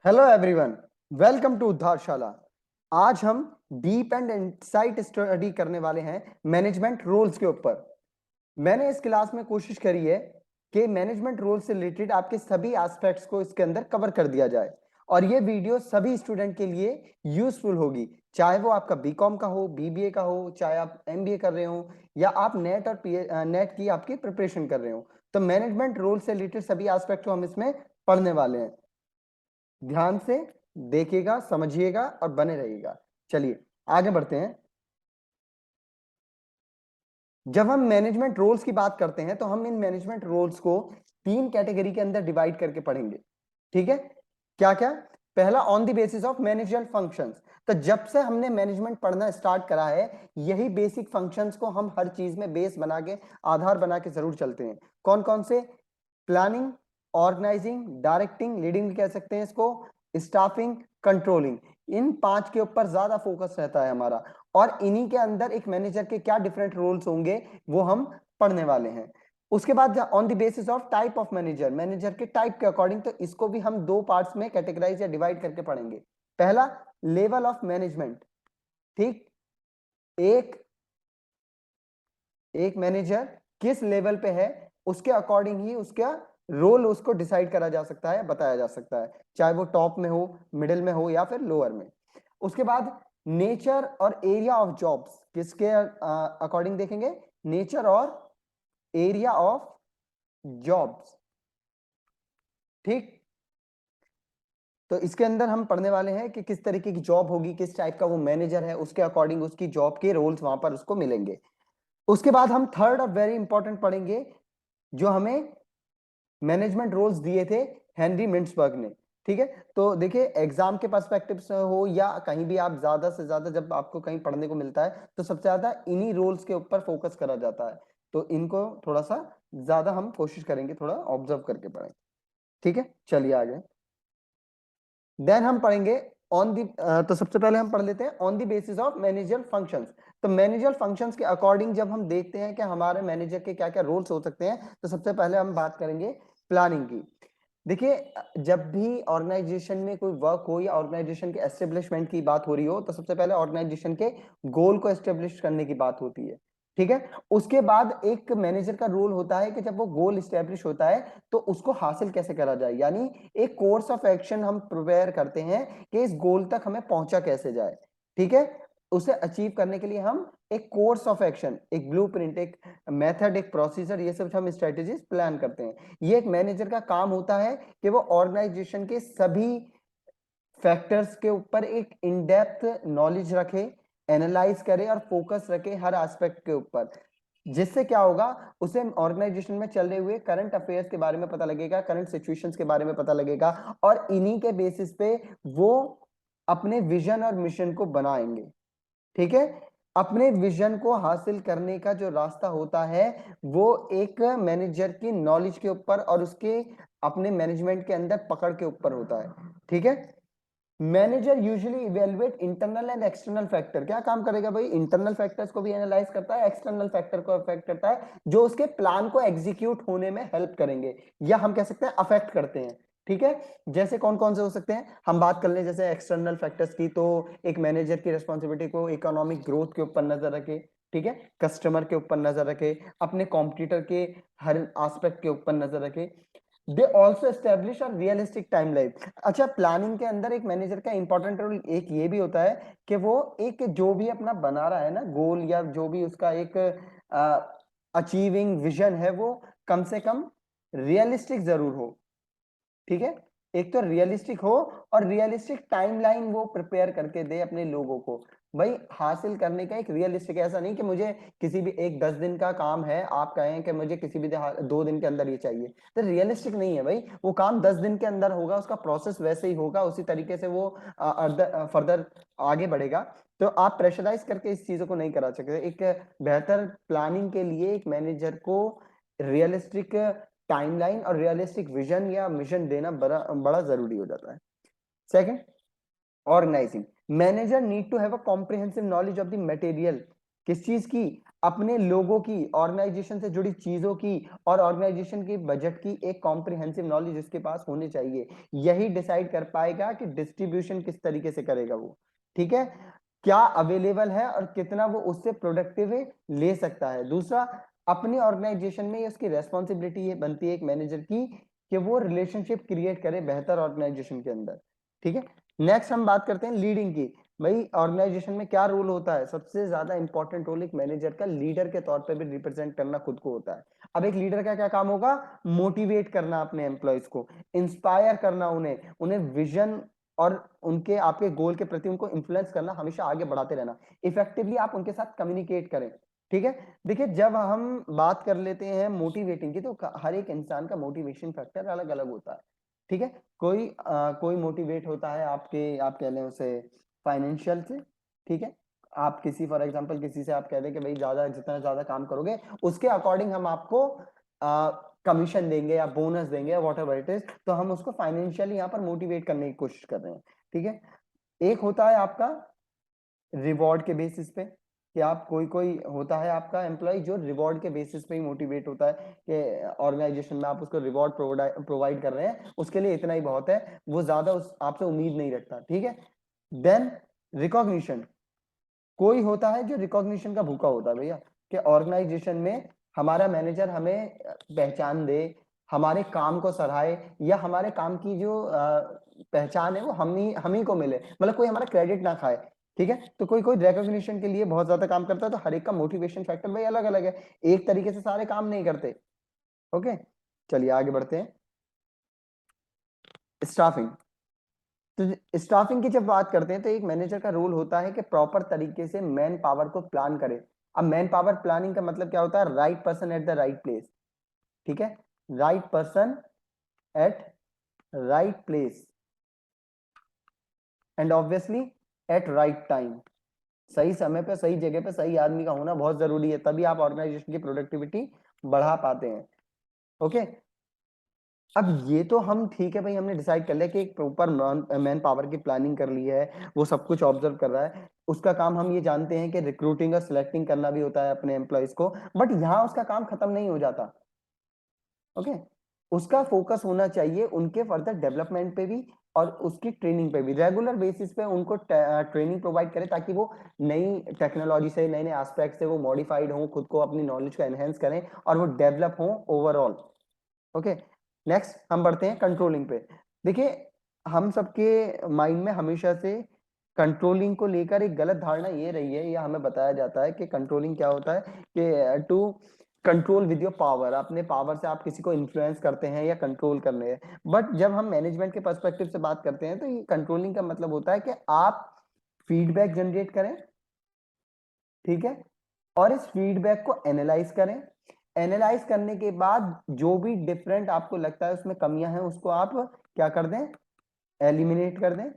Hello everyone, welcome to Uddharshala. आज हम deep and insight study करने वाले हैं मैनेजमेंट रोल्स के ऊपर। मैंने इस क्लास में कोशिश करी है कि मैनेजमेंट रोल से रिलेटेड आपके सभी एस्पेक्ट्स को इसके अंदर कवर कर दिया जाए और ये वीडियो सभी स्टूडेंट के लिए यूजफुल होगी, चाहे वो आपका बीकॉम का हो, बीबीए का हो, चाहे आप एमबीए कर रहे हो या आप नेट और नेट की आपकी प्रिपरेशन कर रहे हो। तो मैनेजमेंट रोल से रिलेटेड सभी एस्पेक्ट को हम इसमें पढ़ने वाले हैं। ध्यान से देखिएगा, समझिएगा और बने रहिएगा। चलिए आगे बढ़ते हैं। जब हम मैनेजमेंट रोल्स की बात करते हैं तो हम इन मैनेजमेंट रोल्स को तीन कैटेगरी के अंदर डिवाइड करके पढ़ेंगे। ठीक है, क्या क्या? पहला, on the basis of managerial functions. तो जब से हमने मैनेजमेंट पढ़ना स्टार्ट करा है, यही बेसिक फंक्शंस को हम हर चीज में बेस बना के, आधार बना के जरूर चलते हैं। कौन कौन से? प्लानिंग, ऑर्गेनाइजिंग, डायरेक्टिंग, लीडिंग भी कह सकते हैं इसको, स्टाफिंग, कंट्रोलिंग। इन पांच के ऊपर ज्यादा फोकस रहता है हमारा और इन्हीं के अंदर एक मैनेजर के क्या डिफरेंट रोल्स होंगे वो हम पढ़ने वाले हैं। उसके बाद on the basis of type of manager, manager के टाइप के अकॉर्डिंग, तो इसको भी हम दो पार्ट्स में कैटेगराइज या डिवाइड करके पढ़ेंगे। पहला, लेवल ऑफ मैनेजमेंट। ठीक, एक एक मैनेजर किस लेवल पे है उसके अकॉर्डिंग ही उसका रोल उसको डिसाइड करा जा सकता है, बताया जा सकता है, चाहे वो टॉप में हो, मिडिल में हो या फिर लोअर में। उसके बाद नेचर और एरिया ऑफ जॉब्स, किसके अकॉर्डिंग देखेंगे? नेचर और एरिया ऑफ जॉब्स। ठीक, तो इसके अंदर हम पढ़ने वाले हैं कि किस तरीके की जॉब होगी, किस टाइप का वो मैनेजर है, उसके अकॉर्डिंग उसकी जॉब के रोल्स वहां पर उसको मिलेंगे। उसके बाद हम थर्ड और वेरी इंपॉर्टेंट पढ़ेंगे जो हमें मैनेजमेंट रोल्स दिए थे हेनरी मिंट्सबर्ग ने। ठीक है, तो देखिए एग्जाम के पर्सपेक्टिव से हो या कहीं भी आप ज्यादा से ज्यादा जब आपको कहीं पढ़ने को मिलता है तो सबसे ज्यादा इन्हीं रोल्स के ऊपर फोकस करा जाता है। तो इनको थोड़ा सा ज्यादा हम कोशिश करेंगे थोड़ा ऑब्जर्व करके पढ़ें। ठीक है, चलिए आगे। देन हम पढ़ेंगे ऑन दी, तो सबसे पहले हम पढ़ लेते हैं on the basis of manager functions. तो मैनेजर फंक्शंस के अकॉर्डिंग जब हम देखते हैं कि हमारे मैनेजर के क्या क्या रोल्स हो सकते हैं, तो सबसे पहले हम बात करेंगे प्लानिंग की। देखिए, जब भी ऑर्गेनाइजेशन में कोई वर्क हो या ऑर्गेनाइजेशन के एस्टेब्लिशमेंट की बात हो रही हो, तो सबसे पहले ऑर्गेनाइजेशन के गोल को एस्टेब्लिश करने की बात होती है। ठीक है, उसके बाद एक मैनेजर का रोल होता है कि जब वो गोल एस्टेब्लिश होता है तो उसको हासिल कैसे करा जाए, यानी एक कोर्स ऑफ एक्शन हम प्रिपेयर करते हैं कि इस गोल तक हमें पहुंचा कैसे जाए। ठीक है, उसे अचीव करने के लिए हम एक कोर्स ऑफ एक्शन, एक ब्लूप्रिंट, एक मेथड, एक प्रोसीजर, ये सब हम स्ट्रेटेजीज प्लान करते हैं। ये एक मैनेजर का काम होता है कि वो ऑर्गेनाइजेशन के सभी फैक्टर्स के ऊपर एक इन डेप्थ नॉलेज रखे, एनालाइज करे और फोकस रखे हर एस्पेक्ट के ऊपर। जिससे क्या होगा, उसे ऑर्गेनाइजेशन में चल रहे हुए करंट अफेयर्स के बारे में पता लगेगा, करंट सिचुएशंस के बारे में पता लगेगा और इन्हीं के बेसिस पे वो अपने विजन और मिशन को बनाएंगे। ठीक है, अपने विजन को हासिल करने का जो रास्ता होता है वो एक मैनेजर की नॉलेज के ऊपर और उसके अपने मैनेजमेंट के अंदर पकड़ के ऊपर होता है। ठीक है, manager usually evaluate internal and external factor. क्या काम करेगा भाई? इंटरनल फैक्टर्स को भी एनालाइज करता है, एक्सटर्नल फैक्टर को अफेक्ट करता है, जो उसके प्लान को एग्जीक्यूट होने में हेल्प करेंगे या हम कह सकते हैं अफेक्ट करते हैं। ठीक है, जैसे कौन कौन से हो सकते हैं हम बात कर लें। जैसे एक्सटर्नल फैक्टर्स की, तो एक मैनेजर की रिस्पॉन्सिबिलिटी को इकोनॉमिक ग्रोथ के ऊपर नजर रखे, ठीक है, कस्टमर के ऊपर नजर रखे, अपने कॉम्पिटिटर के हर एस्पेक्ट के ऊपर नजर रखे। They also establish a realistic timeline. अच्छा, प्लानिंग के अंदर एक मैनेजर का इंपॉर्टेंट रोल एक ये भी होता है कि वो एक जो भी अपना बना रहा है ना गोल या जो भी उसका एक अचीविंग विजन है वो कम से कम रियलिस्टिक जरूर हो। ठीक है, एक तो रियलिस्टिक हो और रियलिस्टिक टाइमलाइन वो प्रिपेयर करके दे अपने लोगों को। भाई हासिल करने का एक रियलिस्टिक, ऐसा नहीं कि मुझे किसी भी एक 10 दिन का काम है, आप कहें कि मुझे किसी भी 2 दिन के अंदर ये चाहिए, तो रियलिस्टिक नहीं है भाई। वो काम 10 दिन के अंदर होगा, उसका प्रोसेस वैसे ही होगा, उसी तरीके से वो फर्दर आगे बढ़ेगा। तो आप प्रेशराइज करके इस चीजों को नहीं करा सकते। एक बेहतर प्लानिंग के लिए एक मैनेजर को रियलिस्टिक टाइमलाइन और रियलिस्टिक विजन या मिशन देना बड़ा बड़ा जरूरी हो जाता है। Second, organising. Manager need to have a comprehensive knowledge of the material. किस चीज की? अपने लोगों की, ऑर्गेनाइजेशन से जुड़ी चीजों की और ऑर्गेनाइजेशन की बजट की एक कॉम्प्रिहेंसिव नॉलेज इसके पास होनी चाहिए। यही डिसाइड कर पाएगा कि डिस्ट्रीब्यूशन किस तरीके से करेगा वो, ठीक है, क्या अवेलेबल है और कितना वो उससे प्रोडक्टिव ले सकता है। दूसरा, अपनी ऑर्गेनाइजेशन में उसकी रेस्पॉन्सिबिलिटी बनती है एक मैनेजर की कि वो रिलेशनशिप क्रिएट करे बेहतर ऑर्गेनाइजेशन के अंदर, ठीक है। नेक्स्ट हम बात करते हैं लीडिंग की। भाई ऑर्गेनाइजेशन में क्या रोल होता है, सबसे ज्यादा इंपॉर्टेंट रोल एक मैनेजर का लीडर के तौर पे भी रिप्रेजेंट करना खुद को होता है। अब एक लीडर का क्या काम होगा, मोटिवेट करना अपने एम्प्लॉयज को, इंस्पायर करना उन्हें, उन्हें विजन और उनके आपके गोल के प्रति उनको इन्फ्लुएंस करना, हमेशा आगे बढ़ाते रहना, इफेक्टिवली आप उनके साथ कम्युनिकेट करें, ठीक है। देखिए जब हम बात कर लेते हैं मोटिवेटिंग की, तो हर एक इंसान का मोटिवेशन फैक्टर अलग अलग होता है, ठीक है। कोई मोटिवेट होता है आप कह लें उसे फाइनेंशियल से, ठीक है। आप किसी फॉर एग्जांपल किसी से आप कह दें कि भाई जितना ज्यादा काम करोगे उसके अकॉर्डिंग हम आपको कमीशन देंगे या बोनस देंगे या वॉट एवर इट इज, तो हम उसको फाइनेंशियली यहाँ पर मोटिवेट करने की कोशिश कर रहे हैं, ठीक है। एक होता है आपका रिवॉर्ड के बेसिस पे, कि आप कोई होता है आपका एम्प्लॉय जो रिवॉर्ड के बेसिस पे ही मोटिवेट होता है कि ऑर्गेनाइजेशन में आप उसको रिवॉर्ड प्रोवाइड कर रहे हैं, उसके लिए इतना ही बहुत है, वो ज्यादा आपसे उम्मीद नहीं रखता, ठीक है। देन रिकॉग्निशन, कोई होता है जो रिकॉग्निशन का भूखा होता है भैया, कि ऑर्गेनाइजेशन में हमारा मैनेजर हमें पहचान दे, हमारे काम को सराहे, या हमारे काम की जो पहचान है वो हम ही को मिले, मतलब कोई हमारा क्रेडिट ना खाए, ठीक है। तो कोई कोई रिकॉग्निशन के लिए बहुत ज्यादा काम करता है, तो हर एक का मोटिवेशन फैक्टर भाई अलग अलग है, एक तरीके से सारे काम नहीं करते। ओके, चलिए आगे बढ़ते हैं। स्टाफिंग, तो स्टाफिंग की जब बात करते हैं तो एक मैनेजर का रोल होता है कि प्रॉपर तरीके से मैन पावर को प्लान करे। अब मैन पावर प्लानिंग का मतलब क्या होता है, right person at the right place, ठीक है, right person at right place and obviously at right time. सही समय पे सही जगह पे सही आदमी का होना बहुत जरूरी है, तभी आप ऑर्गेनाइजेशन की प्रोडक्टिविटी बढ़ा पाते हैं। ओके, अब ये तो हम ठीक है भाई, हमने डिसाइड कर लिया कि एक प्रॉपर मैन पावर की प्लानिंग कर ली है, वो सब कुछ ऑब्जर्व कर रहा है, उसका काम हम ये जानते हैं कि रिक्रूटिंग और सिलेक्टिंग करना भी होता है अपने एम्प्लॉयज को, बट यहाँ उसका काम खत्म नहीं हो जाता। ओके, उसका फोकस होना चाहिए उनके फर्दर डेवलपमेंट पे भी और उसकी ट्रेनिंग पे भी, रेगुलर बेसिस पे उनको ट्रेनिंग प्रोवाइड करें ताकि वो नई टेक्नोलॉजी से नए नए एस्पेक्ट से वो मॉडिफाइड हो, खुद को अपनी नॉलेज को एनहेंस करें और वो डेवलप हो ओवरऑल। ओके, नेक्स्ट हम बढ़ते हैं कंट्रोलिंग पे। देखिए हम सबके माइंड में हमेशा से कंट्रोलिंग को लेकर एक गलत धारणा ये रही है, या हमें बताया जाता है कि कंट्रोलिंग क्या होता है कि to control with your power, अपने पावर से आप किसी को इन्फ्लुएंस करते हैं या कंट्रोल करने हैं। बट जब हम मैनेजमेंट के पर्सपेक्टिव से बात करते हैं तो ये कंट्रोलिंग का मतलब होता है कि आप फीडबैक जनरेट करें, ठीक है, और इस फीडबैक को एनालाइज करें, एनालाइज करने के बाद जो भी डिफरेंट आपको लगता है उसमें कमियां हैं उसको आप क्या कर दें, एलिमिनेट कर दें,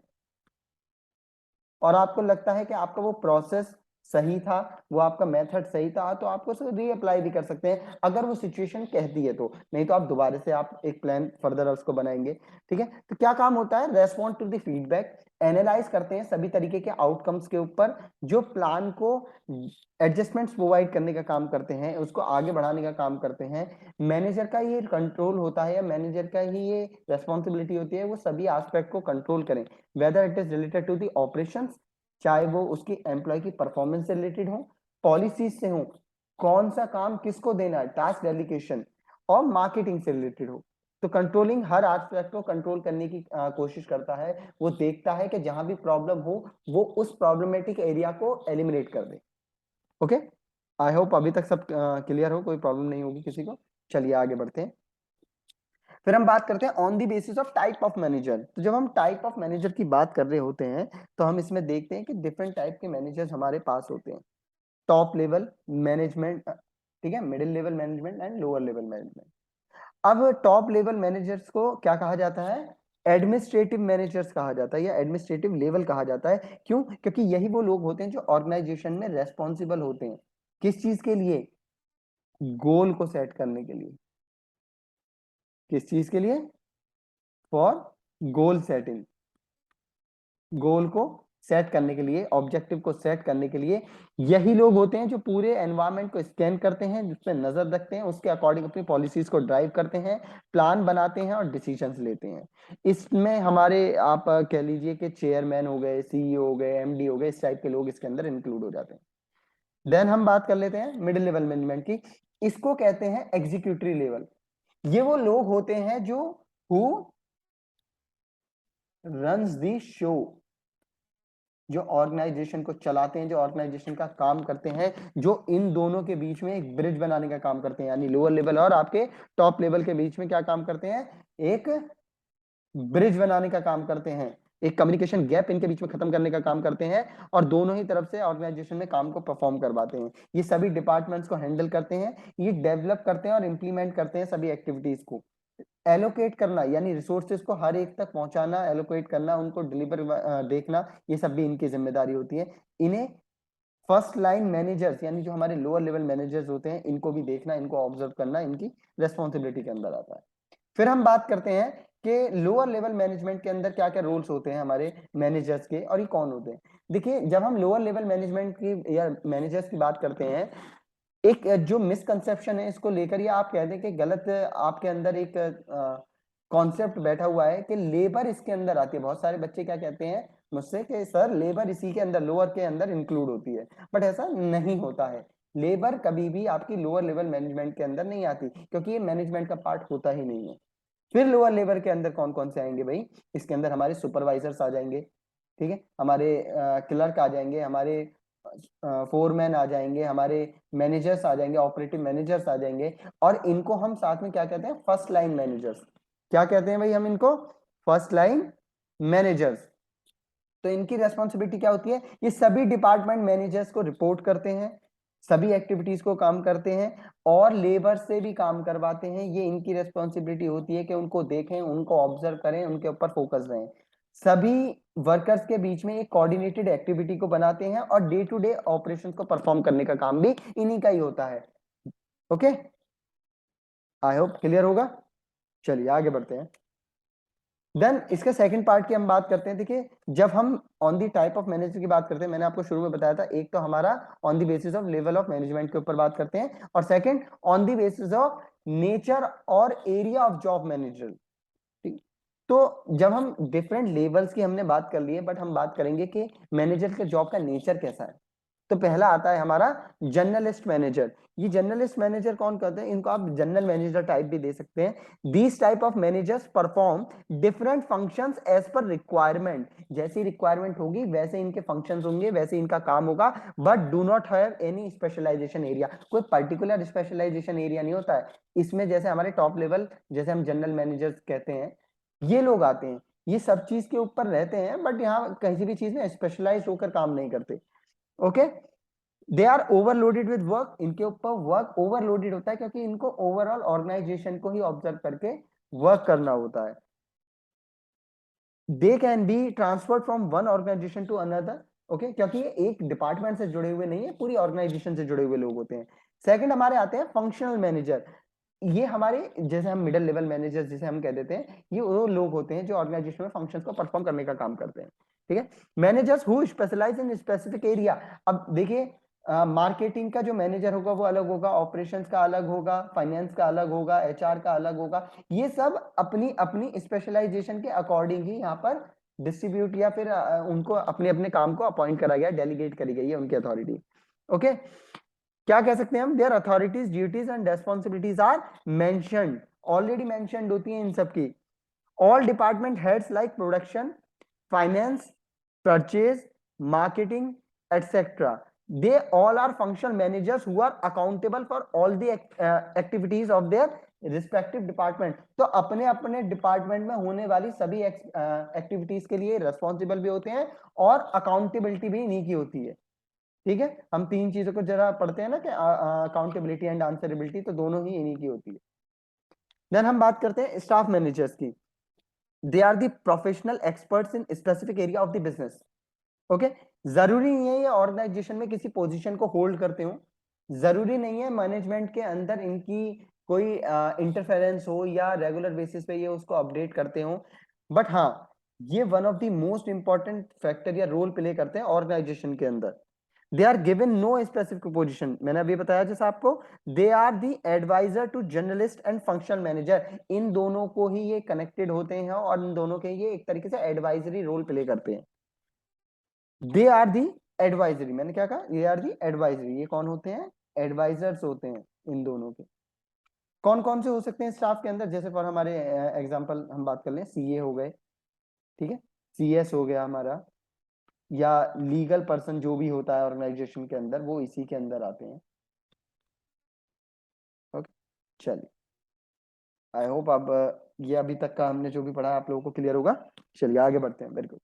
और आपको लगता है कि आपका वो प्रोसेस सही था, वो आपका मेथड सही था, तो आपको उसे रीअप्लाई भी कर सकते हैं अगर वो सिचुएशन कहती है तो, नहीं तो आप दोबारा से आप एक प्लान फर्दर उसको बनाएंगे, ठीक है। तो क्या काम होता है, respond to the feedback, analyse करते हैं सभी तरीके के आउटकम्स के ऊपर जो प्लान को एडजस्टमेंट्स प्रोवाइड करने का काम करते हैं, उसको आगे बढ़ाने का काम करते हैं। मैनेजर का ये कंट्रोल होता है या मैनेजर का ही ये रेस्पॉन्सिबिलिटी होती है, वो सभी एस्पेक्ट को कंट्रोल करें, whether it is related to the operations, चाहे वो उसकी एम्प्लॉय की परफॉर्मेंस से रिलेटेड हो, पॉलिसीज से हो, कौन सा काम किसको देना है, टास्क डेलीगेशन, और मार्केटिंग से रिलेटेड हो। तो कंट्रोलिंग हर एस्पेक्ट को कंट्रोल करने की कोशिश करता है, वो देखता है कि जहां भी प्रॉब्लम हो वो उस प्रॉब्लमेटिक एरिया को एलिमिनेट कर दे। ओके, आई होप अभी तक सब क्लियर हो, कोई प्रॉब्लम नहीं होगी किसी को। चलिए आगे बढ़ते हैं, फिर हम बात करते हैं on the basis of type of manager. तो जब हम टाइप ऑफ मैनेजर की बात कर रहे होते हैं तो हम इसमें देखते हैं कि डिफरेंट टाइप के मैनेजर्स हमारे पास होते हैं। टॉप लेवल मैनेजमेंट, ठीक है, middle level management and lower level management. अब टॉप लेवल मैनेजर्स को क्या कहा जाता है, एडमिनिस्ट्रेटिव मैनेजर्स कहा जाता है या एडमिनिस्ट्रेटिव लेवल कहा जाता है। क्यों, क्योंकि यही वो लोग होते हैं जो ऑर्गेनाइजेशन में रेस्पॉन्सिबल होते हैं, किस चीज के लिए, गोल को सेट करने के लिए, किस चीज के लिए, फॉर गोल सेटिंग, गोल को सेट करने के लिए, ऑब्जेक्टिव को सेट करने के लिए यही लोग होते हैं जो पूरे एनवायरनमेंट को स्कैन करते हैं, जिस पे नजर रखते हैं, उसके अकॉर्डिंग अपनी पॉलिसीज को ड्राइव करते हैं, प्लान बनाते हैं और डिसीजंस लेते हैं। इसमें हमारे आप कह लीजिए कि चेयरमैन हो गए, सीईओ हो गए, एमडी हो गए, इस टाइप के लोग इसके अंदर इंक्लूड हो जाते हैं। देन हम बात कर लेते हैं मिडिल लेवल मैनेजमेंट की। इसको कहते हैं एग्जीक्यूटिव लेवल। ये वो लोग होते हैं जो हु रन्स द शो, जो ऑर्गेनाइजेशन को चलाते हैं, जो ऑर्गेनाइजेशन का काम करते हैं, जो इन दोनों के बीच में एक ब्रिज बनाने का काम करते हैं, यानी लोअर लेवल और आपके टॉप लेवल के बीच में क्या काम करते हैं, एक ब्रिज बनाने का काम करते हैं, एक कम्युनिकेशन गैप इनके बीच में खत्म करने का काम करते हैं और दोनों ही तरफ से ऑर्गेनाइजेशन में काम को परफॉर्म करवाते हैं। ये सभी डिपार्टमेंट्स को हैंडल करते हैं, ये डेवलप करते हैं और इंप्लीमेंट करते हैं सभी एक्टिविटीज को। एलोकेट करना यानी रिसोर्सेज को हर एक तक पहुंचाना, एलोकेट करना, उनको डिलीवर देखना, ये सब भी इनकी जिम्मेदारी होती है। इन्हें फर्स्ट लाइन मैनेजर्स यानी जो हमारे लोअर लेवल मैनेजर्स होते हैं, इनको भी देखना, इनको ऑब्जर्व करना इनकी रेस्पॉन्सिबिलिटी के अंदर आता है। फिर हम बात करते हैं कि लोअर लेवल मैनेजमेंट के अंदर क्या क्या रोल्स होते हैं हमारे मैनेजर्स के और ये कौन होते हैं। देखिए, जब हम लोअर लेवल मैनेजमेंट की या मैनेजर्स की बात करते हैं, एक जो मिसकंसेप्शन है इसको लेकर, या आप कहते हैं कि गलत आपके अंदर एक कॉन्सेप्ट बैठा हुआ है कि लेबर इसके अंदर आती है। बहुत सारे बच्चे क्या कहते हैं मुझसे कि सर लेबर इसी के अंदर, लोअर के अंदर इंक्लूड होती है, बट ऐसा नहीं होता है। लेबर कभी भी आपकी लोअर लेवल मैनेजमेंट के अंदर नहीं आती, क्योंकि ये मैनेजमेंट का पार्ट होता ही नहीं है। फिर लोअर लेवल के अंदर कौन कौन से आएंगे भाई, इसके अंदर हमारे सुपरवाइजर्स आ जाएंगे, ठीक है, हमारे क्लर्क आ जाएंगे, हमारे फोरमैन आ जाएंगे, हमारे मैनेजर्स आ जाएंगे, ऑपरेटिव मैनेजर्स आ जाएंगे, और इनको हम साथ में क्या कहते हैं, फर्स्ट लाइन मैनेजर्स। क्या कहते हैं भाई हम इनको, फर्स्ट लाइन मैनेजर्स। तो इनकी रेस्पॉन्सिबिलिटी क्या होती है, ये सभी डिपार्टमेंट मैनेजर्स को रिपोर्ट करते हैं, सभी एक्टिविटीज को काम करते हैं और लेबर से भी काम करवाते हैं। ये इनकी रेस्पॉन्सिबिलिटी होती है कि उनको देखें, उनको ऑब्जर्व करें, उनके ऊपर फोकस रहें। सभी वर्कर्स के बीच में एक कोऑर्डिनेटेड एक्टिविटी को बनाते हैं और डे टू डे ऑपरेशंस को परफॉर्म करने का काम भी इन्हीं का ही होता है। ओके, आई होप क्लियर होगा। चलिए आगे बढ़ते हैं। देन इसके सेकंड पार्ट की हम बात करते हैं। देखिए, जब हम on the type of manager की बात करते हैं, मैंने आपको शुरू में बताया था, एक तो हमारा on the basis of level of management के ऊपर बात करते हैं, और second on the basis of nature और एरिया ऑफ जॉब मैनेजर। तो जब हम डिफरेंट लेवल्स की हमने बात कर ली है, बट हम बात करेंगे कि मैनेजर के जॉब का नेचर कैसा है। तो पहला आता है हमारा जर्नलिस्ट मैनेजर। ये जर्नलिस्ट मैनेजर कौन कहते हैं, इनको आप जनरल मैनेजर टाइप भी दे सकते हैं। These type of managers perform different functions as per requirement. जैसी रिक्वायरमेंट होगी वैसे इनके फंक्शंस होंगे, वैसे इनका काम होगा, but do not have any specialization area. कोई पर्टिकुलर स्पेशलाइजेशन एरिया नहीं होता है इसमें। जैसे हमारे टॉप लेवल, जैसे हम जनरल मैनेजर्स कहते हैं, ये लोग आते हैं, ये सब चीज के ऊपर रहते हैं, बट यहाँ किसी भी चीज में स्पेशलाइज होकर काम नहीं करते। Okay, they are overloaded with work. इनके ऊपर वर्क ओवरलोडेड होता है, क्योंकि इनको ओवरऑल ऑर्गेनाइजेशन को ही ऑब्जर्व करके वर्क करना होता है। They can be transferred from one organization to another. Okay, क्योंकि ये एक डिपार्टमेंट से जुड़े हुए नहीं है, पूरी ऑर्गेनाइजेशन से जुड़े हुए लोग होते हैं। सेकंड हमारे आते हैं फंक्शनल मैनेजर। ये हमारे, जैसे हम मिडिल लेवल मैनेजर जिसे हम कह देते हैं, ये वो लोग होते हैं जो ऑर्गेनाइजेशन में फंक्शंस को परफॉर्म करने का काम करते हैं। ठीक है, managers who specialize in specific area. अब देखिए, मार्केटिंग का जो मैनेजर होगा वो अलग होगा, ऑपरेशंस का अलग होगा, फाइनेंस का अलग होगा, एचआर का अलग होगा। ये सब अपनी अपनी स्पेशलाइजेशन के अकॉर्डिंग ही यहाँ पर डिस्ट्रीब्यूट या फिर उनको अपने अपने काम को अपॉइंट करा गया, डेलीगेट करी गई है उनकी अथॉरिटी। ओके, क्या कह सकते हैं हम, their authorities, duties and responsibilities are mentioned, already mentioned होती हैं इन सब की। All department heads like production, finance, purchase, marketing, etcetera, they all are functional managers who are accountable for all the activities of their respective department। तो अपने अपने department में होने वाली सभी एक्टिविटीज के लिए रेस्पॉन्सिबल भी होते हैं और अकाउंटेबिलिटी भी इन्हीं की होती है। ठीक है, हम तीन चीजों को जरा पढ़ते हैं ना कि अकाउंटेबिलिटी एंड आंसरेबिलिटी, तो दोनों ही इन्हीं की होती है। देन हम बात करते हैं स्टाफ मैनेजर्स की। They are the professional experts in specific area of the business. Okay, जरूरी नहीं है ये ऑर्गेनाइजेशन में किसी पोजीशन को होल्ड करते हो, जरूरी नहीं है मैनेजमेंट के अंदर इनकी कोई इंटरफेरेंस हो या रेगुलर बेसिस पे ये उसको अपडेट करते हो, बट हाँ, ये one of the most important factor या रोल प्ले करते हैं ऑर्गेनाइजेशन के अंदर। They are given no specific position, मैंने अभी बताया जैसा आपको, they are the adviser to journalist and functional manager, इन दोनों को ही ये कनेक्टेड होते हैं और इन दोनों के ये एक तरीके से एडवाइजरी रोल प्ले करते हैं। दे आर दी एडवाइजरी, मैंने क्या कहा, दे आर दी एडवाइजरी, ये कौन होते हैं, एडवाइजर्स होते हैं इन दोनों के। कौन कौन से हो सकते हैं स्टाफ के अंदर, जैसे फॉर हमारे एग्जांपल हम बात कर लें, सीए हो गए, ठीक है, सीएस हो गया हमारा, या लीगल पर्सन जो भी होता है ऑर्गेनाइजेशन के अंदर, वो इसी के अंदर आते हैं। ओके, चलिए, आई होप अब ये अभी तक का हमने जो भी पढ़ा आप लोगों को क्लियर होगा। चलिए आगे बढ़ते हैं, वेरी गुड।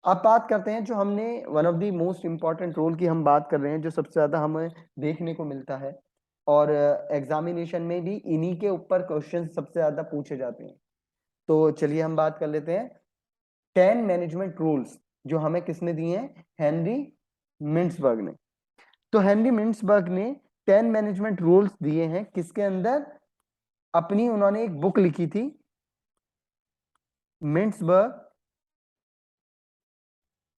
अब बात करते हैं जो हमने one of the most important role की हम बात कर रहे हैं, जो सबसे ज्यादा हमें देखने को मिलता है और एग्जामिनेशन में भी इन्हीं के ऊपर क्वेश्चन सबसे ज्यादा पूछे जाते हैं। तो चलिए हम बात कर लेते हैं 10 मैनेजमेंट रूल्स, जो हमें किसने दिए हैं, हेनरी मिंट्सबर्ग ने। तो हेनरी मिंट्सबर्ग ने 10 मैनेजमेंट रूल्स दिए हैं, किसके अंदर, अपनी उन्होंने एक बुक लिखी थी, मिंट्सबर्ग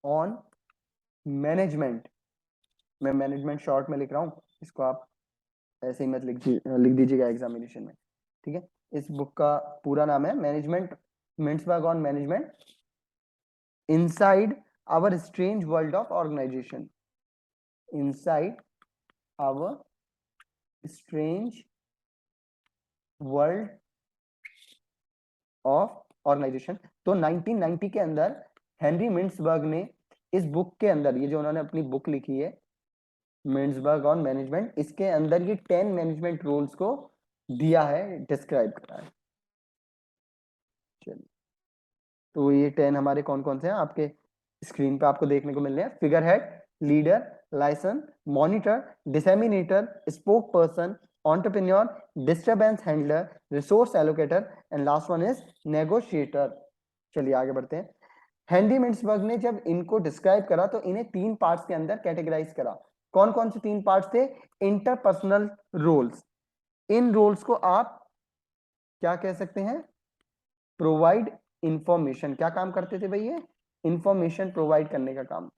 ऑन मैनेजमेंट। मैं मैनेजमेंट शॉर्ट में लिख रहा हूं, इसको आप ऐसे ही मत लिख दीजिएगा एग्जामिनेशन में, ठीक है। इस बुक का पूरा नाम है management, Mintzberg on management inside our strange world of organization, inside our strange world of organization. तो 1990 के अंदर हेनरी मिंट्सबर्ग ने इस बुक के अंदर, ये जो उन्होंने अपनी बुक लिखी है मिंट्सबर्ग ऑन मैनेजमेंट, इसके अंदर ये 10 मैनेजमेंट रूल्स को दिया है, डिस्क्राइब करा है। चलिए, तो ये 10 हमारे कौन कौन से हैं, आपके स्क्रीन पे आपको देखने को मिल रहे हैं, figure head, leader, liaison, monitor, disseminator, spoke person, entrepreneur, disturbance handler, resource allocator and last one is negotiator. चलिए आगे बढ़ते हैं। हेनरी मिंट्सबर्ग ने जब इनको डिस्क्राइब करा तो इन्हें 3 पार्ट्स के अंदर कैटेगराइज करा। कौन कौन से 3 पार्ट्स थे, इंटरपर्सनल रोल्स, इन रोल्स को आप क्या कह सकते हैं, प्रोवाइड इंफॉर्मेशन, क्या काम करते थे भाई, ये इंफॉर्मेशन प्रोवाइड करने का काम।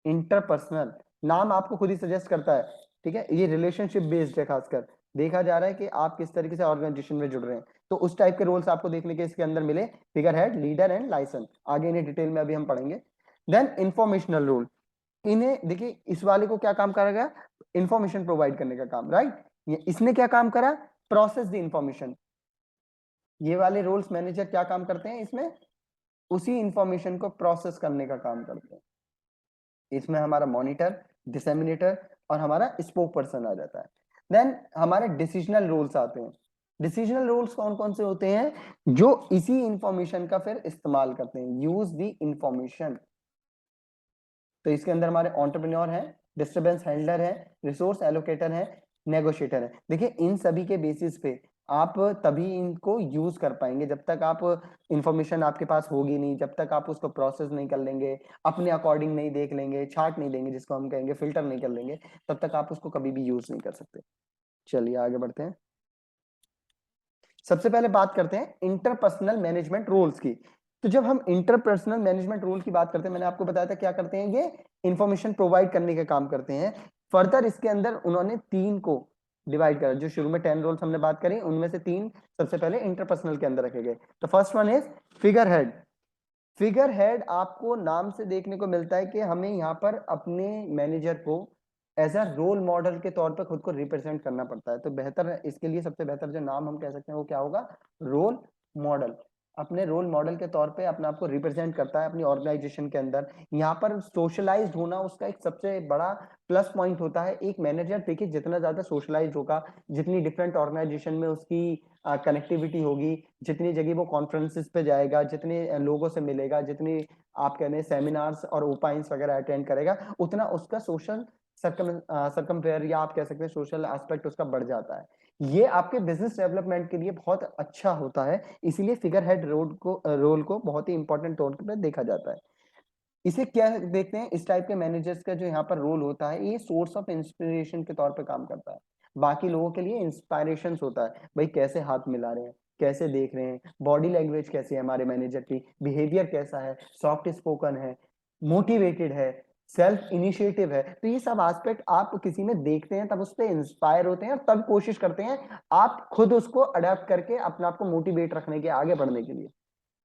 इंटरपर्सनल, नाम आपको खुद ही सजेस्ट करता है, ठीक है, ये रिलेशनशिप बेस्ड है, खासकर देखा जा रहा है कि आप किस तरीके से ऑर्गेनाइजेशन में जुड़ रहे हैं, तो उस टाइप के रोल्स आपको देखने के इसके अंदर मिले, figure head, leader and licence. आगे इन्हें डिटेल में अभी हम पढ़ेंगे। देन इंफॉर्मेशनल रोल, इन्हें देखिए, इस वाले को क्या काम करा गया, इंफॉर्मेशन प्रोवाइड करने का काम, राइट। इसने क्या काम करा, प्रोसेस द इंफॉर्मेशन। ये वाले रोल्स मैनेजर क्या काम करते हैं इसमें, उसी इंफॉर्मेशन को प्रोसेस करने का काम करते हैं। इसमें हमारा मॉनिटर, डिसेमिनेटर और हमारा स्पोक पर्सन आ जाता है। देन हमारे डिसीजनल रोल्स आते हैं। डिसीजनल रोल्स कौन कौन से होते हैं, जो इसी इंफॉर्मेशन का फिर इस्तेमाल करते हैं, यूज द इंफॉर्मेशन। तो इसके अंदर हमारे एंटरप्रेन्योर है, डिस्टर्बेंस हैंडलर है, रिसोर्स एलोकेटर है, नेगोशिएटर है। देखिए, इन सभी के बेसिस पे आप तभी इनको यूज कर पाएंगे, जब तक आप इंफॉर्मेशन आपके पास होगी नहीं, जब तक आप उसको प्रोसेस नहीं कर लेंगे, अपने अकॉर्डिंग नहीं देख लेंगे, छाट नहीं देंगे, जिसको हम कहेंगे फिल्टर नहीं कर लेंगे, तब तक आप उसको कभी भी यूज नहीं कर सकते। चलिए आगे बढ़ते हैं। सबसे पहले बात करते हैं इंटरपर्सनल मैनेजमेंट रोल्स की। तो जब हम इंटरपर्सनल मैनेजमेंट रोल की बात करते हैं, मैंने आपको बताया था क्या करते हैं, ये इंफॉर्मेशन प्रोवाइड करने का काम करते हैं। फर्दर इसके अंदर उन्होंने 3 को डिवाइड करा, जो शुरू में 10 रोल्स हमने बात करी, उनमें से 3 सबसे पहले इंटरपर्सनल के अंदर रखे गए। तो first one is figure head. Figure head आपको नाम से देखने को मिलता है कि हमें यहाँ पर अपने मैनेजर को एज अ रोल मॉडल के तौर पर खुद को रिप्रेजेंट करना पड़ता है। तो बेहतर है, इसके लिए सबसे बेहतर जो नाम हम कह सकते हैं वो क्या होगा, रोल मॉडल। अपने रोल मॉडल के तौर पे अपने आप को रिप्रेजेंट करता है अपनी ऑर्गेनाइजेशन के अंदर। यहाँ पर सोशलाइज्ड होना उसका एक सबसे बड़ा प्लस पॉइंट होता है। एक मैनेजर देखिए जितना ज्यादा सोशलाइज्ड होगा, जितनी डिफरेंट ऑर्गेनाइजेशन में उसकी कनेक्टिविटी होगी, जितनी जगह वो कॉन्फ्रेंसिस पे जाएगा, जितने लोगों से मिलेगा, जितनी आप कहने सेमिनार्स और ओपाइंस वगैरह अटेंड करेगा, उतना उसका सोशल सर्कमपेयर या आप कह सकते हैं सोशल एस्पेक्ट उसका बढ़ जाता है। ये आपके बिजनेस डेवलपमेंट के लिए बहुत अच्छा होता है, इसीलिए फिगर हेड रोल को बहुत ही इंपॉर्टेंट तौर पर देखा जाता है। इसे क्या देखते हैं, इस टाइप के मैनेजर्स का जो यहाँ पर रोल होता है, ये सोर्स ऑफ इंस्पिरेशन के तौर पे काम करता है। बाकी लोगों के लिए इंस्पायरेशन होता है, भाई कैसे हाथ मिला रहे हैं, कैसे देख रहे हैं, बॉडी लैंग्वेज कैसी है हमारे मैनेजर की, बिहेवियर कैसा है, सॉफ्ट स्पोकन है, मोटिवेटेड है, सेल्फ इनिशिएटिव है। तो ये सब एस्पेक्ट आप किसी में देखते हैं, तब उस पर इंस्पायर होते हैं और तब कोशिश करते हैं आप खुद उसको अडेप्ट करके अपने आप को मोटिवेट रखने के, आगे बढ़ने के लिए।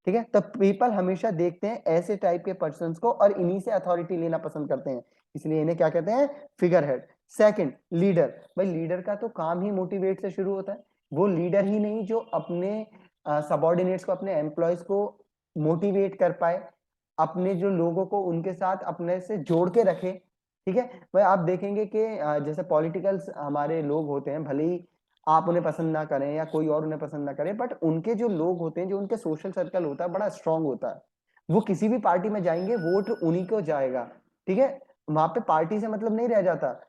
ठीक है, तो पीपल हमेशा देखते हैं ऐसे टाइप के पर्सन्स को और इन्हीं से अथॉरिटी लेना पसंद करते हैं, इसलिए इन्हें क्या कहते हैं, फिगर हेड। Second, leader. भाई लीडर का तो काम ही मोटिवेट से शुरू होता है। वो लीडर ही नहीं जो अपने सबऑर्डिनेट्स को, अपने एम्प्लॉयज को मोटिवेट कर पाए, अपने जो लोगों को उनके साथ अपने से जोड़ के रखे। ठीक है, भाई आप देखेंगे कि जैसे पॉलिटिकल्स हमारे लोग होते हैं, भले ही आप उन्हें पसंद ना करें या कोई और उन्हें पसंद ना करे, बट उनके जो लोग होते हैं, जो उनके सोशल सर्कल होता है, बड़ा स्ट्रांग होता है। वो किसी भी पार्टी में जाएंगे, वोट उन्हीं को जाएगा। ठीक है, वहां पे पार्टी से मतलब नहीं रह जाता।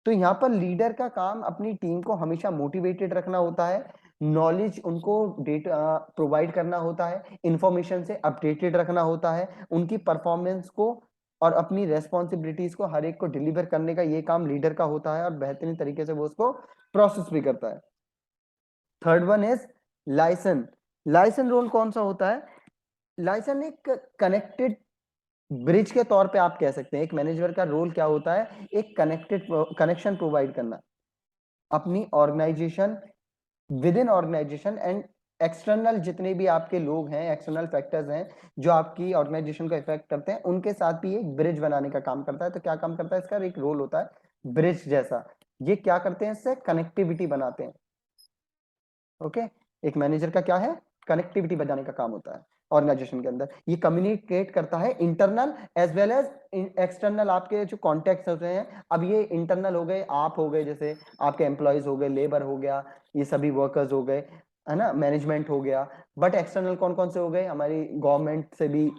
तो यहाँ पर लीडर का काम अपनी टीम को हमेशा मोटिवेटेड रखना होता है, नॉलेज उनको डेटा प्रोवाइड करना होता है, इंफॉर्मेशन से अपडेटेड रखना होता है, उनकी परफॉर्मेंस को और अपनी रेस्पॉन्सिबिलिटीज को हर एक को डिलीवर करने का ये काम लीडर का होता है और बेहतरीन तरीके से वो उसको प्रोसेस भी करता है। Third one is liaison. Liaison role कौन सा होता है? लाइसन एक कनेक्टेड ब्रिज के तौर पे आप कह सकते हैं। एक मैनेजर का रोल क्या होता है? एक कनेक्शन प्रोवाइड करना अपनी organization, within organization and external जितने भी आपके लोग हैं, एक्सटर्नल फैक्टर्स हैं जो आपकी ऑर्गेनाइजेशन को इफेक्ट करते हैं, उनके साथ भी एक ब्रिज बनाने का काम करता है। तो क्या काम करता है इसका? एक रोल होता है ब्रिज जैसा। ये क्या करते हैं? इससे कनेक्टिविटी बनाते हैं। ओके, एक मैनेजर का क्या है? कनेक्टिविटी बनाने का काम होता है ऑर्गेनाइजेशन के अंदर। ये कम्युनिकेट करता है internal as well as external, आपके जो कॉन्टेक्ट होते हैं। अब ये इंटरनल हो गए, आप हो गए, जैसे आपके एम्प्लॉयज हो गए, लेबर हो गया, ये सभी वर्कर्स हो गए, है ना, मैनेजमेंट हो गया। बट एक्सटर्नल कौन कौन से हो गए? हमारी गवर्नमेंट से भी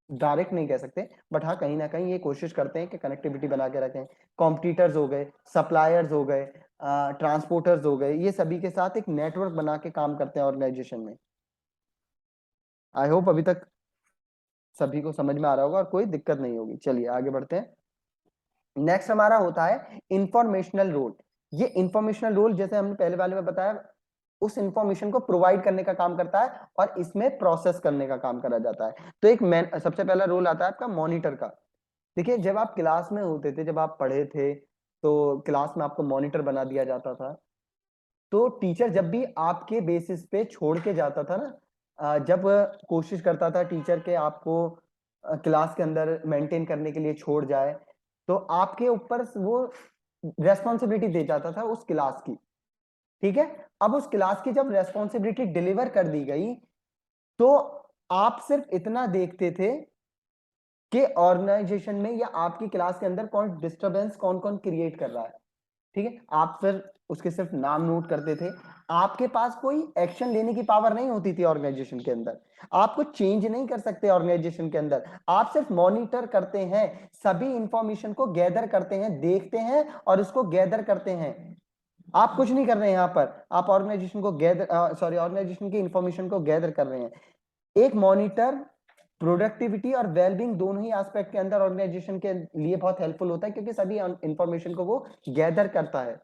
डायरेक्ट नहीं कह सकते, बट हाँ कहीं ना कहीं ये कोशिश करते हैं कि कनेक्टिविटी बना के रखें। कॉम्पिटिटर्स हो गए, सप्लायर्स हो गए, ट्रांसपोर्टर्स हो गए, ये सभी के साथ एक नेटवर्क बना के काम करते हैं ऑर्गेनाइजेशन में। आई होप अभी तक सभी को समझ में आ रहा होगा और कोई दिक्कत नहीं होगी। चलिए आगे बढ़ते हैं। नेक्स्ट हमारा होता है इंफॉर्मेशनल रोल। ये इंफॉर्मेशनल रोल, जैसे हमने पहले वाले में बताया, उस इंफॉर्मेशन को प्रोवाइड करने का काम करता है और इसमें प्रोसेस करने का काम करा जाता है। तो एक सबसे पहला रोल आता है आपका मॉनिटर का। देखिए, जब आप क्लास में होते थे, जब आप पढ़े थे, तो क्लास में आपको मॉनिटर बना दिया जाता था। तो टीचर जब भी आपके बेसिस पे छोड़ के जाता था ना, जब कोशिश करता था टीचर के आपको क्लास के अंदर मेंटेन करने के लिए छोड़ जाए, तो आपके ऊपर वो रेस्पॉन्सिबिलिटी दे जाता था उस क्लास की। ठीक है, अब उस क्लास की जब रेस्पॉन्सिबिलिटी डिलीवर कर दी गई, तो आप सिर्फ इतना देखते थे कि ऑर्गेनाइजेशन में या आपकी क्लास के अंदर कौन डिस्टरबेंस कौन कौन क्रिएट कर रहा है। ठीक है, आप फिर उसके सिर्फ नाम नोट करते थे। आपके पास कोई एक्शन लेने की पावर नहीं होती थी ऑर्गेनाइजेशन के अंदर। आप कुछ चेंज नहीं कर सकते ऑर्गेनाइजेशन के अंदर। आप सिर्फ मॉनिटर करते हैं, सभी इंफॉर्मेशन को गैदर करते हैं, देखते हैं और उसको गैदर करते हैं। आप कुछ नहीं कर रहे हैं यहाँ पर, आप ऑर्गेनाइजेशन को ऑर्गेनाइजेशन की इंफॉर्मेशन को गैदर कर रहे हैं। एक मॉनिटर प्रोडक्टिविटी और वेलबींग दोनों ही एस्पेक्ट के अंदर ऑर्गेनाइजेशन के लिए बहुत हेल्पफुल होता है, क्योंकि सभी इंफॉर्मेशन को वो गैदर करता है।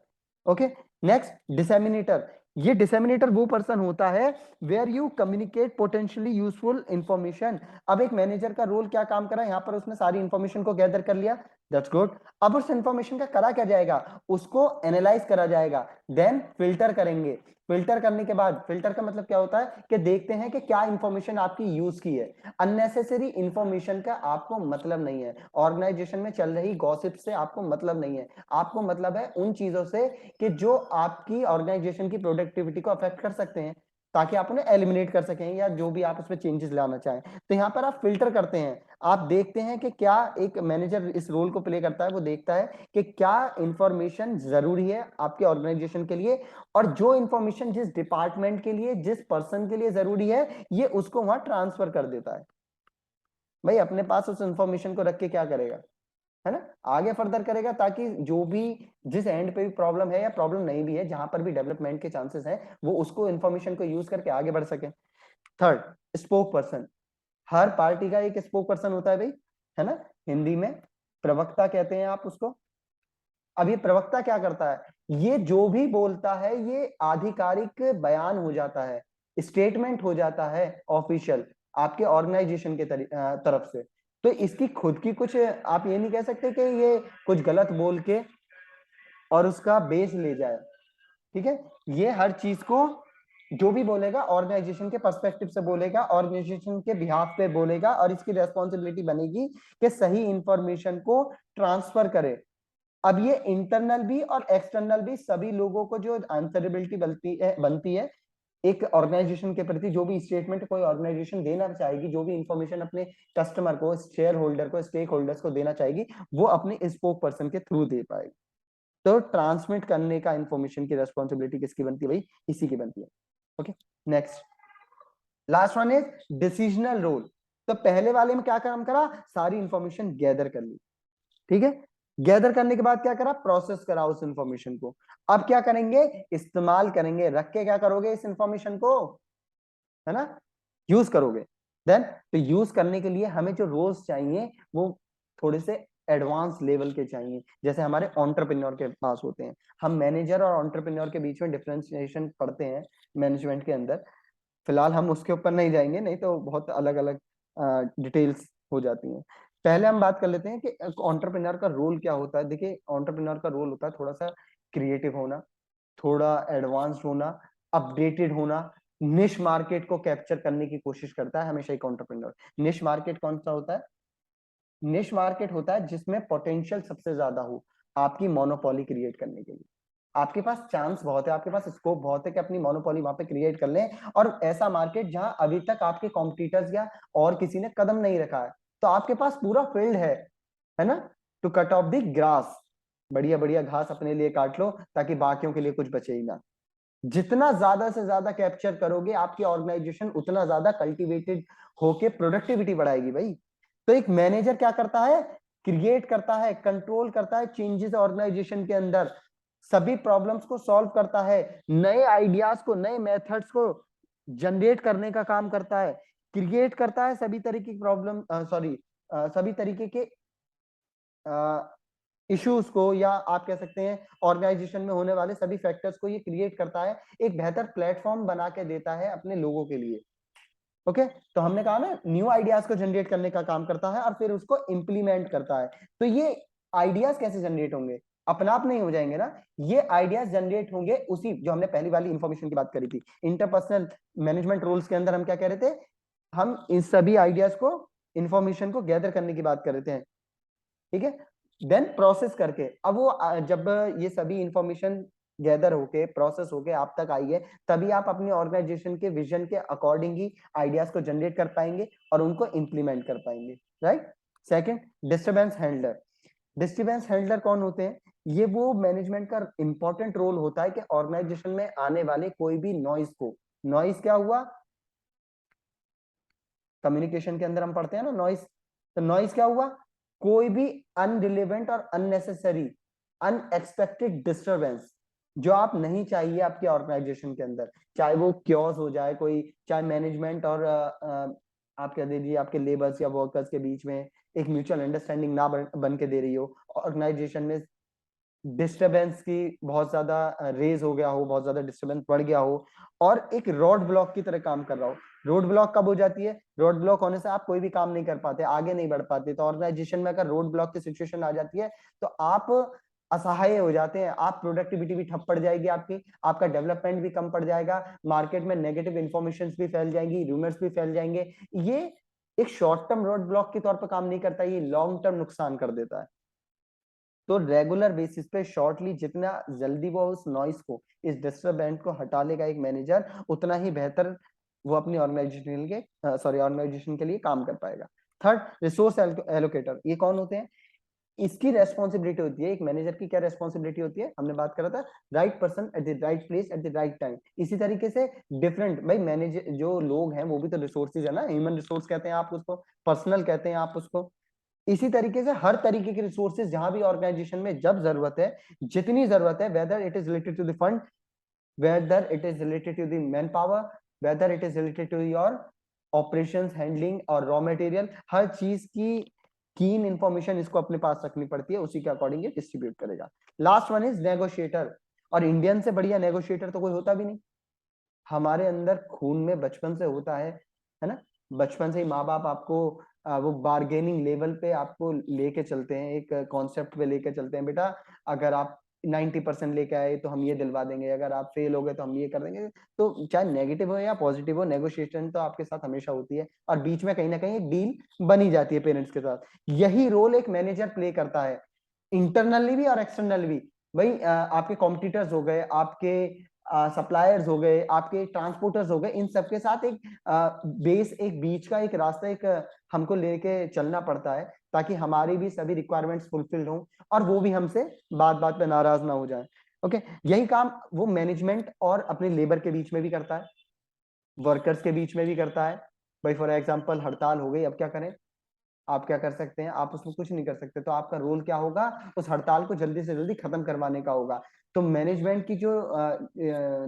Okay, next disseminator. ये डिसेमिनेटर वो पर्सन होता है where you communicate potentially useful information. अब एक मैनेजर का रोल क्या काम करा? यहाँ पर उसने सारी इंफॉर्मेशन को गैदर कर लिया, दैट्स गुड। अब उस इंफॉर्मेशन का करा क्या जाएगा? उसको एनालाइज करा जाएगा, देन फिल्टर करेंगे। फिल्टर करने के बाद, फिल्टर का मतलब क्या होता है कि देखते हैं कि क्या इंफॉर्मेशन आपकी यूज की है। अननेसेसरी इंफॉर्मेशन का आपको मतलब नहीं है, ऑर्गेनाइजेशन में चल रही गॉसिप से आपको मतलब नहीं है। आपको मतलब है उन चीजों से कि जो आपकी ऑर्गेनाइजेशन की प्रोडक्टिविटी को अफेक्ट कर सकते हैं, ताकि आप उन्हें एलिमिनेट कर सकें या जो भी आप उसमें चेंजेस लाना चाहें। तो यहाँ पर आप फिल्टर करते हैं, आप देखते हैं कि क्या एक मैनेजर इस रोल को प्ले करता है। वो देखता है कि क्या इंफॉर्मेशन जरूरी है आपके ऑर्गेनाइजेशन के लिए, और जो इंफॉर्मेशन जिस डिपार्टमेंट के लिए, जिस पर्सन के लिए जरूरी है, ये उसको वहां ट्रांसफर कर देता है। भाई अपने पास उस इंफॉर्मेशन को रख के क्या करेगा, है ना, आगे फर्दर करेगा, ताकि जो भी, जिस एंड पे भी प्रॉब्लम है या प्रॉब्लम नहीं भी है, जहां पर भी डेवलपमेंट के चांसेस हैं, वो उसको इंफॉर्मेशन को यूज करके आगे बढ़ सके। Third, spoke person. हर पार्टी का एक स्पोक पर्सन होता है भाई, है ना, हिंदी में प्रवक्ता कहते हैं आप उसको। अब ये प्रवक्ता क्या करता है? ये जो भी बोलता है ये आधिकारिक बयान हो जाता है। स्टेटमेंट हो जाता है ऑफिशियल आपके ऑर्गेनाइजेशन के तरफ से। तो इसकी खुद की कुछ आप ये नहीं कह सकते कि ये कुछ गलत बोल के और उसका बेस ले जाए, ठीक है। ये हर चीज को जो भी बोलेगा ऑर्गेनाइजेशन के पर्सपेक्टिव से बोलेगा, ऑर्गेनाइजेशन के बिहाफ पे बोलेगा, और इसकी रेस्पॉन्सिबिलिटी बनेगी कि सही इंफॉर्मेशन को ट्रांसफर करे। अब ये इंटरनल भी और एक्सटर्नल भी सभी लोगों को जो आंसरेबिलिटी बनती है एक ऑर्गेनाइजेशन के प्रति, जो भी स्टेटमेंट कोई ऑर्गेनाइजेशन देना चाहेगी, जो भी इंफॉर्मेशन अपने कस्टमर को, शेयर होल्डर को, स्टेक होल्डर्स को देना चाहेगी, वो अपने स्पोक पर्सन के थ्रू दे पाएगी। तो ट्रांसमिट करने का इंफॉर्मेशन की रेस्पॉन्सिबिलिटी किसकी बनती है भाई? इसी की बनती है। Okay, next last one is decisional role. तो पहले वाले में क्या काम करा? सारी इंफॉर्मेशन गैदर कर ली, ठीक है। गैदर करने के बाद क्या करा? प्रोसेस करा उस इंफॉर्मेशन को। अब क्या करेंगे? इस्तेमाल करेंगे। रख के क्या करोगे? इस इंफॉर्मेशन को, है ना, यूज करोगे। देन तो यूज करने के लिए हमें जो रोल्स चाहिए वो थोड़े से एडवांस लेवल के चाहिए, जैसे हमारे एंटरप्रेन्योर के पास होते हैं। हम मैनेजर और एंटरप्रेन्योर के बीच में डिफरेंशिएशन पढ़ते हैं मैनेजमेंट के अंदर। फिलहाल हम उसके ऊपर नहीं जाएंगे, नहीं तो बहुत अलग अलग डिटेल्स हो जाती हैं। पहले हम बात कर लेते हैं कि एंटरप्रेन्योर का रोल क्या होता है। देखिए, एंटरप्रेन्योर का रोल होता है थोड़ा सा क्रिएटिव होना, थोड़ा एडवांस्ड होना, अपडेटेड होना, निश मार्केट को कैप्चर करने की कोशिश करता है हमेशा एक एंटरप्रेन्योर। निश मार्केट कौन सा होता है? निश मार्केट होता है जिसमें पोटेंशियल सबसे ज्यादा हो आपकी मोनोपोली क्रिएट करने के लिए। आपके पास चांस बहुत है, आपके पास स्कोप बहुत है कि अपनी मोनोपोली वहां पे क्रिएट कर लें, और ऐसा मार्केट जहां अभी तक आपके कॉम्पिटिटर्स या और किसी ने कदम नहीं रखा है, तो आपके पास पूरा फील्ड है ना, to cut off the grass. बढ़िया बढ़िया घास अपने लिए काट लो ताकि बाकियों के लिए कुछ बचे ही ना। जितना ज्यादा से ज्यादा कैप्चर करोगे आपकी ऑर्गेनाइजेशन उतना ज्यादा कल्टीवेटेड होके प्रोडक्टिविटी बढ़ाएगी भाई। तो एक मैनेजर क्या करता है? क्रिएट करता है, कंट्रोल करता है चेंजेस ऑर्गेनाइजेशन के अंदर, सभी प्रॉब्लम्स को सॉल्व करता है, नए आइडियाज को, नए मेथड्स को जनरेट करने का काम करता है, क्रिएट करता है सभी तरीके की प्रॉब्लम, सॉरी, सभी तरीके के इश्यूज को, या आप कह सकते हैं ऑर्गेनाइजेशन में होने वाले सभी फैक्टर्स को ये क्रिएट करता है, एक बेहतर प्लेटफॉर्म बना के देता है अपने लोगों के लिए। ओके, तो हमने कहा ना न्यू आइडियाज को जनरेट करने का काम करता है और फिर उसको इंप्लीमेंट करता है। तो ये आइडियाज कैसे जनरेट होंगे? अपना आप नहीं हो जाएंगे ना, ये आइडियाज जनरेट होंगे उसी जो हमने पहली वाली इंफॉर्मेशन की बात करी थी, इंटरपर्सनल मैनेजमेंट रोल्स के अंदर हम क्या कह रहे थे? हम इन सभी आइडियाज को, इंफॉर्मेशन को गैदर करने की बात कर रहे थे, ठीक है। देन प्रोसेस करके, अब वो जब ये सभी इंफॉर्मेशन गैदर होके प्रोसेस होके आप तक आई है, तभी आप अपनी ऑर्गेनाइजेशन के विजन के अकॉर्डिंग ही आइडियाज को जनरेट कर पाएंगे और उनको इंप्लीमेंट कर पाएंगे, right. Second, disturbance handler. Disturbance handler कौन होते हैं? ये वो मैनेजमेंट का इंपॉर्टेंट रोल होता है कि ऑर्गेनाइजेशन में आने वाले कोई भी नॉइज को, नॉइज क्या हुआ? कम्युनिकेशन के अंदर हम पढ़ते हैं ना नॉइज, तो नॉइज क्या हुआ? कोई भी अनरिलेवेंट और अननेसेसरी अनएक्सपेक्टेड डिस्टरबेंस जो आप नहीं चाहिए आपके ऑर्गेनाइजेशन के अंदर, चाहे वो क्योस हो जाए कोई, चाहे मैनेजमेंट और आप कह दीजिए आपके लेबर्स या वर्कर्स के बीच में एक म्यूचुअल अंडरस्टैंडिंग ना बन के दे रही हो, ऑर्गेनाइजेशन में डिस्टरबेंस की बहुत ज्यादा रेज हो गया हो, बहुत ज्यादा डिस्टरबेंस बढ़ गया हो, और एक रोड ब्लॉक की तरह काम कर रहा हो। रोड ब्लॉक कब हो जाती है? रोड ब्लॉक होने से आप कोई भी काम नहीं कर पाते, आगे नहीं बढ़ पाते। तो ऑर्गेनाइजेशन में अगर रोड ब्लॉक की सिचुएशन आ जाती है तो आप असहाय हो जाते हैं, आप प्रोडक्टिविटी भी ठप पड़ जाएगी आपकी, आपका डेवलपमेंट भी कम पड़ जाएगा, मार्केट में नेगेटिव इन्फॉर्मेशन भी फैल जाएंगी, रूमर्स भी फैल जाएंगे। ये एक शॉर्ट टर्म रोड ब्लॉक के तौर पर काम नहीं करता, ये लॉन्ग टर्म नुकसान कर देता है। तो रेगुलर बेसिस पे शॉर्टली जितना जल्दी वो उस नॉइस को, इस डिस्टरबेंस को हटा लेगा एक मैनेजर, उतना ही बेहतर वो अपनी ऑर्गेनाइजेशन के लिए काम कर पाएगा। Third, resource allocator. ये कौन होते हैं? इसकी रेस्पॉन्सिबिलिटी होती है, एक मैनेजर की क्या रेस्पॉन्सिबिलिटी होती है? हमने बात करा था, right person at the right place at the right time. इसी तरीके से डिफरेंट भाई मैनेजर जो लोग हैं वो भी तो रिसोर्सेज है ना, ह्यूमन रिसोर्स कहते हैं आप उसको, पर्सनल कहते हैं आप उसको। इसी तरीके से हर तरीके के रिसोर्सेज जहां भी ऑर्गेनाइजेशन में जब जरूरत है, जितनी जरूरत है, whether it is related to the fund, whether it is related to the manpower, whether it is related to your operations handling और रॉ मटेरियल, हर चीज की कीन इंफॉर्मेशन इसको अपने पास रखनी पड़ती है, उसी के अकॉर्डिंग ये डिस्ट्रीब्यूट करेगा। लास्ट वन इज नेगोशिएटर, और इंडियन से बढ़िया नेगोशिएटर तो कोई होता भी नहीं। हमारे अंदर खून में बचपन से होता है ना। बचपन से ही माँ बाप आपको वो बार्गेनिंग लेवल पे आपको लेके चलते हैं, एक कॉन्सेप्ट पे लेके चलते हैं, बेटा अगर आप 90% लेके आए तो हम ये दिलवा देंगे, अगर आप फेल हो गए तो हम ये कर देंगे। तो चाहे नेगेटिव हो या पॉजिटिव हो, नेगोशिएशन तो आपके साथ हमेशा होती है, और बीच में कहीं ना कहीं एक डील बनी जाती है पेरेंट्स के साथ। यही रोल एक मैनेजर प्ले करता है, इंटरनली भी और एक्सटर्नली भी। भाई आपके कॉम्पिटिटर्स हो गए, आपके सप्लायर्स हो गए, आपके ट्रांसपोर्टर्स हो गए, इन सबके साथ एक बेस, एक बीच का एक रास्ता, एक हमको लेके चलना पड़ता है, ताकि हमारी भी सभी रिक्वायरमेंट्स फुलफिल हों और वो भी हमसे बात बात पे नाराज ना हो जाए। ओके, यही काम वो मैनेजमेंट और अपने लेबर के बीच में भी करता है, वर्कर्स के बीच में भी करता है। भाई फॉर एग्जांपल हड़ताल हो गई, अब क्या करें? आप क्या कर सकते हैं? आप उसमें कुछ नहीं कर सकते, तो आपका रोल क्या होगा? उस हड़ताल को जल्दी से जल्दी खत्म करवाने का होगा। तो मैनेजमेंट की जो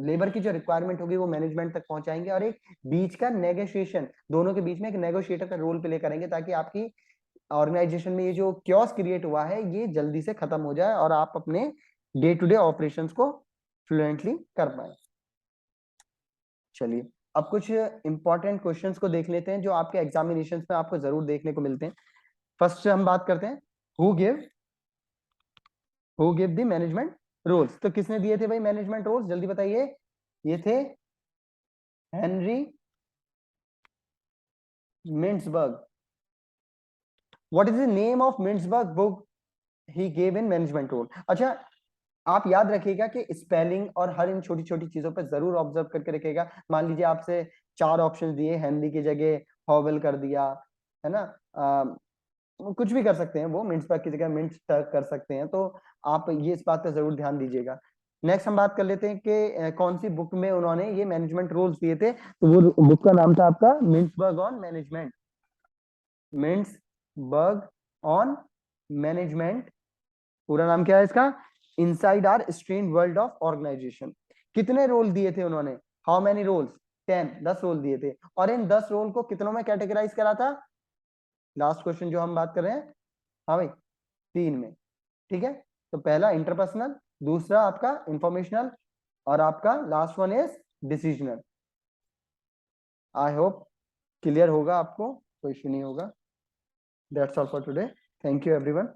लेबर की जो रिक्वायरमेंट होगी वो मैनेजमेंट तक पहुंचाएंगे, और एक बीच का नेगोशिएशन, दोनों के बीच में एक नेगोशिएटर का रोल प्ले करेंगे, ताकि आपकी ऑर्गेनाइजेशन में ये जो क्योस क्रिएट हुआ है ये जल्दी से खत्म हो जाए और आप अपने डे टू डे ऑपरेशंस को फ्लुएंटली कर पाए। चलिए, अब कुछ इंपॉर्टेंट क्वेश्चंस को देख लेते हैं जो आपके एग्जामिनेशंस में आपको जरूर देखने को मिलते हैं। फर्स्ट हम बात करते हैं, who give the management roles. तो किसने दिए थे भाई मैनेजमेंट रोल्स? जल्दी बताइए। ये थे Henry Mintzberg. What is the name of Mintzberg book he gave in management role? अच्छा, आप याद रखिएगा कि स्पेलिंग और हर इन छोटी छोटी चीजों पर जरूर ऑब्जर्व करके रखिएगा। मान लीजिए आपसे 4 ऑप्शन दिए, हेनरी की जगह हॉवेल कर दिया, है ना, कुछ भी कर सकते हैं, वो मिंट्सबर्ग की जगह मिंट्स कर सकते हैं, तो आप ये इस बात का जरूर ध्यान दीजिएगा। नेक्स्ट हम बात कर लेते हैं कि कौन सी बुक में उन्होंने ये मैनेजमेंट रूल्स दिए थे। तो वो बुक का नाम था आपका Mintzberg on management. Mintzberg on management, पूरा नाम क्या है इसका? Inside our strange world of organization. कितने रोल दिए थे उन्होंने? How many roles? 10 रोल दिए थे, और इन 10 रोल को कितनों में कैटेगराइज करा था? लास्ट क्वेश्चन जो हम बात कर रहे हैं, हाँ भाई, 3 में। ठीक है, तो पहला इंटरपर्सनल, दूसरा आपका इंफॉर्मेशनल, और आपका last one is decisional. I hope clear होगा आपको, कोई इश्यू नहीं होगा। That's all for today. Thank you everyone.